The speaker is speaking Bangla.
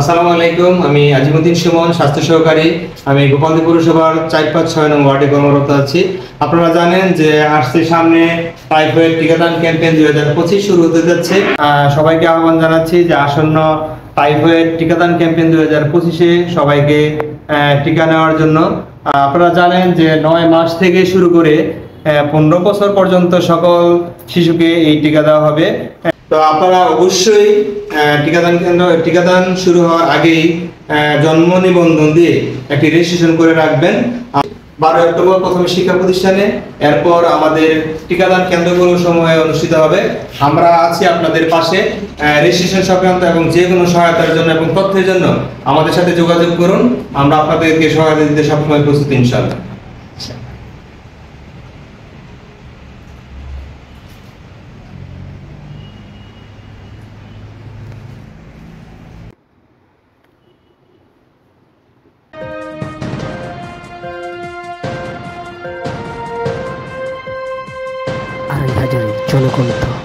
আসসালামু আলাইকুম। আমি আজিমুদ্দিন সুমন, স্বাস্থ্য সহকারী। আমি গোপালদী পৌরসভার ৪-৫-৬ নং ওয়ার্ডে কর্মরত আছি। আপনারা জানেন যে আসছে সামনে টাইফয়েড টিকাদান ক্যাম্পেইন ২০২৫ শুরু হতে যাচ্ছে। সবাইকে আহ্বান জানাচ্ছি যে আসন্ন টাইফয়েড টিকাদান ক্যাম্পেইন ২০২৫-এ সবাইকে টিকা নেওয়ার জন্য। আপনারা জানেন যে ৯ মাস থেকে শুরু করে ১৫ বছর পর্যন্ত সকল শিশুকে এই টিকা দেওয়া হবে। তো আপনারা অবশ্যই টিকাদান শুরু হওয়ার আগেই জন্ম নিবন্ধন দিয়ে একটি রেজিস্ট্রেশন করে রাখবেন। ১২ অক্টোবর প্রথমে শিক্ষা প্রতিষ্ঠানে, এরপর আমাদের টিকাদান কেন্দ্রগুলো সমূহে অনুষ্ঠিত হবে। আমরা আছি আপনাদের পাশে। রেজিস্ট্রেশন সংক্রান্ত এবং যে কোনো সহায়তার জন্য এবং তথ্যের জন্য আমাদের সাথে যোগাযোগ করুন। আমরা আপনাদেরকে সহায়তা দিতে সবসময় প্রস্তুত, ইনশাআল্লাহ। আড়াই হাজারের জনগণতা।